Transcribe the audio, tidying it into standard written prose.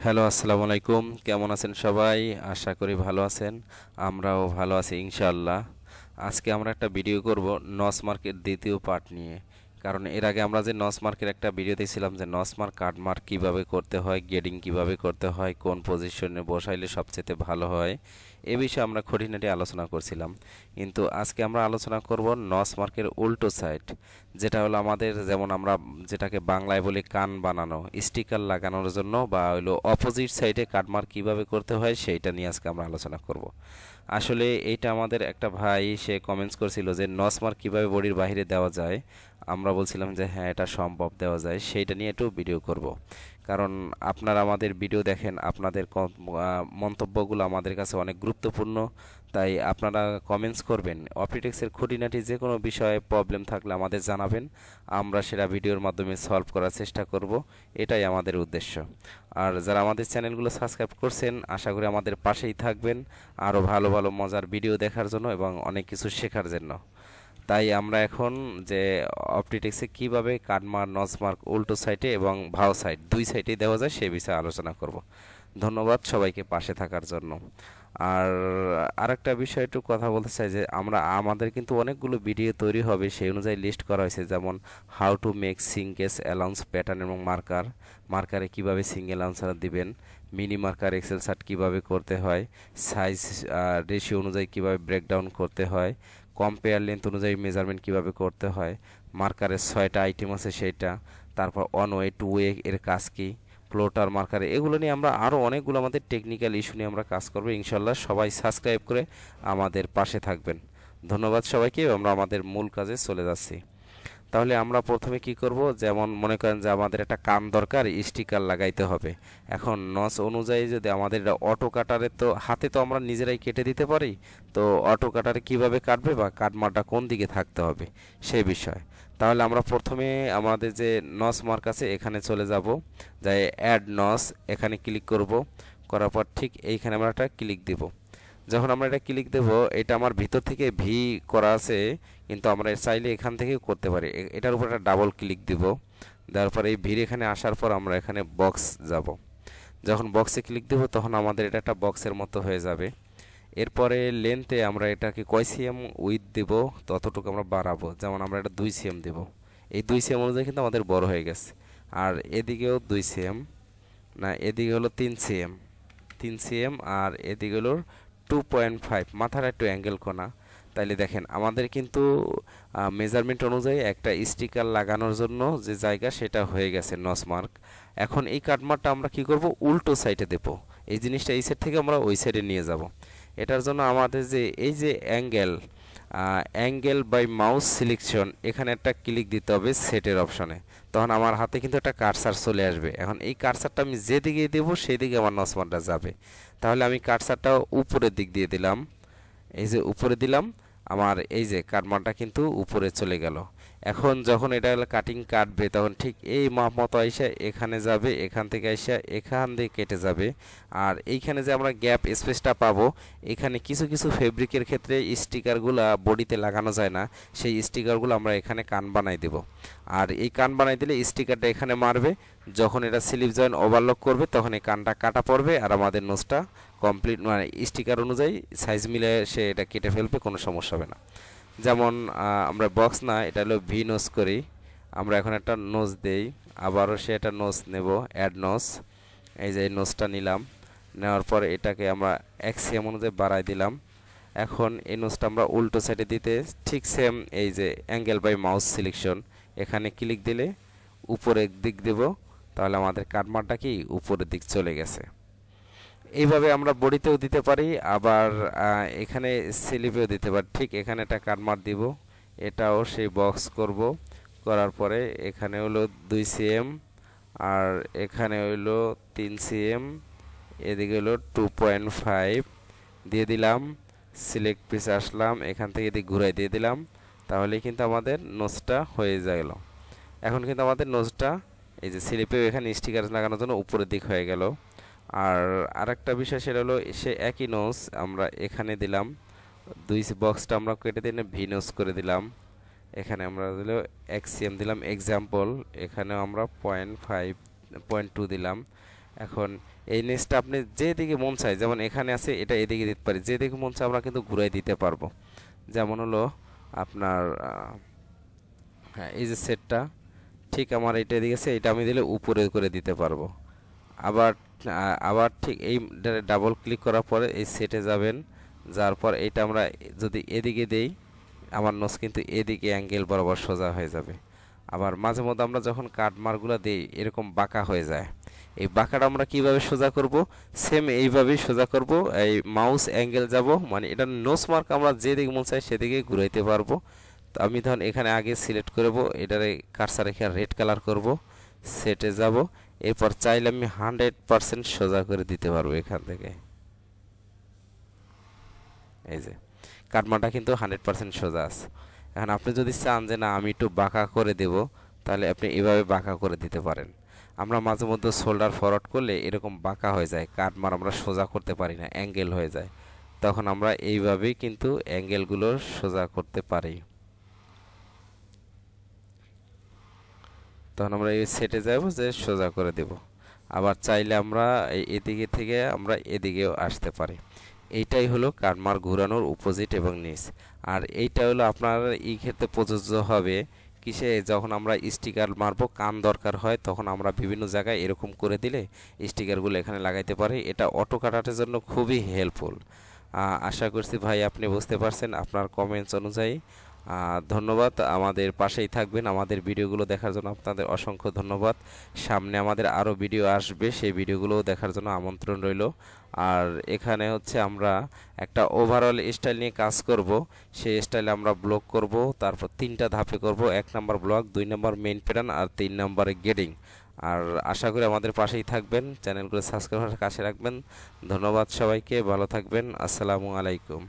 Hello, আসসালামু আলাইকুম। কেমন আছেন সবাই? আশা করি ভালো আছেন। আমরাও ভালো আছি ইনশাআল্লাহ। আজকে আমরা একটা ভিডিও করব নস মার্কের দ্বিতীয় পার্ট নিয়ে। কারণ এর আগে আমরা যে নস মার্কের একটা ভিডিও দিয়েছিলাম যে নস মার্ক কাট মার্ক কীভাবে করতে হয়, গ্রেডিং কিভাবে করতে হয়, কোন পজিশনে বসাইলে সবচেয়ে ভালো হয়, এ বিষয়ে আমরা খুঁটিনাটি আলোচনা করছিলাম। কিন্তু আজকে আমরা আলোচনা করব নস মার্কের উল্টো সাইড, যেটা হলো আমাদের যেমন আমরা যেটাকে বাংলায় বলি কান বানানো, স্টিকার লাগানোর জন্য বা হলো অপোজিট সাইডে কাটমার্ক কিভাবে করতে হয় সেইটা নিয়ে আজকে আমরা আলোচনা করব। আসলে এইটা আমাদের একটা ভাই সে কমেন্টস করছিল যে নস মার্ক কীভাবে বডির বাইরে দেওয়া যায়। আমরা বলছিলাম যে হ্যাঁ, এটা সম্ভব, দেওয়া যায়, সেইটা নিয়ে একটু ভিডিও করব। কারণ আপনারা আমাদের ভিডিও দেখেন, আপনাদের মন্তব্যগুলো আমাদের কাছে অনেক গুরুত্বপূর্ণ। তাই আপনারা কমেন্টস করবেন, অপটিটেক্সের খুঁটিনাটি যে কোনো বিষয়ে প্রবলেম থাকলে আমাদের জানাবেন, আমরা সেটা ভিডিওর মাধ্যমে সলভ করার চেষ্টা করব। এটাই আমাদের উদ্দেশ্য। আর যারা আমাদের চ্যানেলগুলো সাবস্ক্রাইব করছেন, আশা করি আমাদের পাশেই থাকবেন আরও ভালো ভালো মজার ভিডিও দেখার জন্য এবং অনেক কিছু শেখার জন্য। তাই আমরা এখন যে অপটিটেক্সে কিভাবে কাটমার্ক নজমার্ক উল্টো সাইডে এবং ভাও সাইড দুই সাইডেই দেওয়া যায় সে বিষয়ে আলোচনা করব। ধন্যবাদ সবাইকে পাশে থাকার জন্য। আর আরেকটা বিষয় একটু কথা বলতে চাই যে আমাদের কিন্তু অনেকগুলো ভিডিও তৈরি হবে, সেই অনুযায়ী লিস্ট করা হয়েছে। যেমন হাউ টু মেক সিঙ্গেস অ্যালাউন্স প্যাটার্ন এবং মার্কারে কিভাবে সিঙ্গেল আনসার দিবেন, মিনি মার্কার এক্সেল শার্ট কীভাবে করতে হয়, সাইজ রেশিও অনুযায়ী কীভাবে ব্রেকডাউন করতে হয়, কম্পেয়ার লেন্থ অনুযায়ী মেজারমেন্ট কীভাবে করতে হয়, মার্কারের 6টা আইটেম আছে সেইটা, তারপর অন ওয়ে টু ওয়ে এর কাজ কী, ফ্লোটার মার্কারে, এগুলো নিয়ে আমরা আরও অনেকগুলো আমাদের টেকনিক্যাল ইস্যু নিয়ে আমরা কাজ করবো ইনশাল্লাহ। সবাই সাবস্ক্রাইব করে আমাদের পাশে থাকবেন। ধন্যবাদ সবাইকে। আমরা আমাদের মূল কাজে চলে যাচ্ছি। তাহলে আমরা প্রথমে কি করব, যেমন মনে করেন যে আমাদের একটা কান দরকার, স্টিকার লাগাইতে হবে। এখন নস অনুযায়ী যদি আমাদের এটা অটো কাটারে, তো হাতে তো আমরা নিজেরাই কেটে দিতে পারি। তো অটো কাটারে কীভাবে কাটবে বা কাটমারটা কোন দিকে থাকতে হবে সেই বিষয়। তাহলে আমরা প্রথমে আমাদের যে নস মার্ক আছে এখানে চলে যাব, যাই অ্যাড নস এখানে ক্লিক করব। করার পর ঠিক এইখানে আমরা একটা ক্লিক দেব। যখন আমরা এটা ক্লিক দেব, এটা আমার ভিতর থেকে ভি করা আছে, কিন্তু আমরা চাইলে এখান থেকেও করতে পারি। এটার উপর একটা ডাবল ক্লিক দিব। দেওয়ার পরে এই ভিড় এখানে আসার পর আমরা এখানে বক্স যাব। যখন বক্সে ক্লিক দেব তখন আমাদের এটা একটা বক্সের মতো হয়ে যাবে। এরপরে লেন্থে আমরা এটাকে কয় সিএম উইথ দেব ততটুকু আমরা বাড়াবো। যেমন আমরা এটা 2 সিএম দেব। এই 2 সিএম অনুযায়ী কিন্তু আমাদের বড় হয়ে গেছে। আর এদিকেও 2 সিএম, না এদিকে হলো 3 সিএম, 3 সিএম, আর এদিকে হলো 2.5, মাথার একটু অ্যাঙ্গেল কোনা। তাইলে দেখেন আমাদের কিন্তু মেজারমেন্ট অনুযায়ী একটা স্টিকার লাগানোর জন্য যে জায়গা সেটা হয়ে গেছে নস মার্ক। এখন এই কাটমার্কটা আমরা কি করব, উল্টো সাইডে দেব। এই জিনিসটা এই সাইড থেকে আমরা ওই সাইডে নিয়ে যাব। এটার জন্য আমাদের যে এই যে অ্যাঙ্গেল বাই মাউস সিলেকশন, এখানে একটা ক্লিক দিতে হবে সেটের অপশনে। তখন আমার হাতে কিন্তু একটা কার্সার চলে আসবে। এখন এই কার্সারটা আমি যেদিকে দেবো সেই দিকে আমার নসমানটা যাবে। তাহলে আমি কার্সারটা উপরের দিক দিয়ে দিলাম, এই যে উপরে দিলাম, আমার এই যে কাটমানটা কিন্তু উপরে চলে গেল। এখন যখন এটা কাটিং কাটবে তখন ঠিক এই মাপ মতো আইসা এখানে যাবে, এখান থেকে আইসা এখান দিয়ে কেটে যাবে। আর এইখানে যে আমরা গ্যাপ স্পেসটা পাবো, এখানে কিছু কিছু ফেব্রিকের ক্ষেত্রে স্টিকারগুলো বডিতে লাগানো যায় না, সেই স্টিকারগুলো আমরা এখানে কান বানাই দেব। আর এই কান বানাই দিলে স্টিকারটা এখানে মারবে, যখন এটা স্লিপ জয়েন্ট ওভারলক করবে তখন এই কানটা কাটা পড়বে আর আমাদের নোজটা কমপ্লিট, মানে স্টিকার অনুযায়ী সাইজ মিলে সে এটা কেটে ফেলবে, কোনো সমস্যা হবে না। যেমন আমরা বক্স না, এটা হলো ভি নোজ করি। আমরা এখন একটা নোজ দেই, আবারও সে একটা নোজ নেব, অ্যাড নোজ। এই যে এই নোজটা নিলাম, নেওয়ার পর এটাকে আমরা 1 সিএম অনুযায়ী বাড়াই দিলাম। এখন এই নোজটা আমরা উল্টো সাইডে দিতে ঠিক সেম এই যে অ্যাঙ্গেল বাই মাউস সিলেকশন, এখানে ক্লিক দিলে উপরের দিক দেব। তাহলে আমাদের কাটমারটা কি উপরের দিক চলে গেছে। এইভাবে আমরা বডিতেও দিতে পারি, আবার এখানে স্লিপেও দিতে পারি। ঠিক এখানে একটা কাটমার দিব, এটাও সেই বক্স করব। করার পরে এখানে হলো 2 সিএম, আর এখানে হইলো 3 সিএম, এদিকে হলো 2.5 দিয়ে দিলাম। সিলেক্ট পিস আসলাম, এখান থেকে এদিকে ঘুরাই দিয়ে দিলাম। তাহলে কিন্তু আমাদের নোজটা হয়ে গেল। এখন কিন্তু আমাদের নোজটা এই যে স্লিপেও এখানে স্টিকার লাগানোর জন্য উপরের দিক হয়ে গেল। আর আরেকটা বিষয় সেটা হলো সে একই নোজ আমরা এখানে দিলাম, বক্সটা আমরা কেটে দিলে ভি নোজ করে দিলাম। এখানে আমরা দিল 1 সিএম দিলাম এক্সাম্পল, এখানেও আমরা 0.5 0.2 দিলাম। এখন এই নেসটা আপনি যেদিকে মন চায়, যেমন এখানে আছে এটা এদিকে দিতে পারি, যেদিকে মন চায় আমরা কিন্তু ঘুরাই দিতে পারবো। যেমন হলো আপনার হ্যাঁ, এই যে সেটটা ঠিক আমার এটা এদিকে আছে, এটা আমি দিলে উপরে করে দিতে পারবো। আবার আবার ঠিক এই ডাবল ক্লিক করার পরে এই সেটে যাবেন, যাওয়ার পর এটা আমরা যদি এদিকে দেই আমার নস কিন্তু এদিকে অ্যাঙ্গেল বরাবর সোজা হয়ে যাবে। আবার মাঝে মধ্যে আমরা যখন কাট মারগুলো দিই এরকম বাঁকা হয়ে যায়, এই বাঁকাটা আমরা কিভাবে সোজা করব? সেম এইভাবেই সোজা করব। এই মাউস অ্যাঙ্গেল যাব, মানে এটা নোস মার্ক আমরা যেদিকে মন চাই সেদিকে ঘুরাইতে পারবো। তো আমি ধরুন এখানে আগে সিলেক্ট করব, এটারে কার্সার রেখে রেড কালার করব, সেটে যাব, এরপর চাইলে আমি 100% সোজা করে দিতে পারবো এখান থেকে। এই যে কাটমাটা কিন্তু 100% সোজা আছে। এখন আপনি যদি চান যে না আমি একটু বাঁকা করে দেব, তাহলে আপনি এভাবে বাঁকা করে দিতে পারেন। আমরা মাঝে মধ্যে শোল্ডার ফরওয়ার্ড করলে এরকম বাঁকা হয়ে যায়, কাটমার আমরা সোজা করতে পারি না, অ্যাঙ্গেল হয়ে যায়। তখন আমরা এইভাবেই কিন্তু অ্যাঙ্গেলগুলো সোজা করতে পারি। তখন আমরা এই সেটে যাব যে সোজা করে দেব। আবার চাইলে আমরা এদিকে থেকে আমরা এদিকেও আসতে পারি। এইটাই হলো কাটমার ঘোরানোর অপোজিট এবং নিচ। আর এইটা হলো আপনার এই ক্ষেত্রে প্রযোজ্য হবে কিসে, যখন আমরা স্টিকার মারবো, কান দরকার হয়, তখন আমরা বিভিন্ন জায়গায় এরকম করে দিলে স্টিকারগুলো এখানে লাগাইতে পারি। এটা অটো কাটার জন্য খুবই হেল্পফুল। আশা করছি ভাই আপনি বুঝতে পারছেন আপনার কমেন্টস অনুযায়ী। ধন্যবাদ, আমাদের পাশেই থাকবেন। আমাদের ভিডিওগুলো দেখার জন্য আপনাদের অসংখ্য ধন্যবাদ। সামনে আমাদের আরও ভিডিও আসবে, সেই ভিডিওগুলোও দেখার জন্য আমন্ত্রণ রইল। আর এখানে হচ্ছে আমরা একটা ওভারঅল স্টাইল নিয়ে কাজ করব। সেই স্টাইলে আমরা ব্লক করব, তারপর 3টা ধাপে করব। 1 নম্বর ব্লক, 2 নম্বর মেইন প্যাটার্ন, আর 3 নম্বরে গেডিং। আর আশা করি আমাদের পাশেই থাকবেন, চ্যানেলগুলো সাবস্ক্রাইব করে কাছে রাখবেন। ধন্যবাদ সবাইকে, ভালো থাকবেন। আসসালামু আলাইকুম।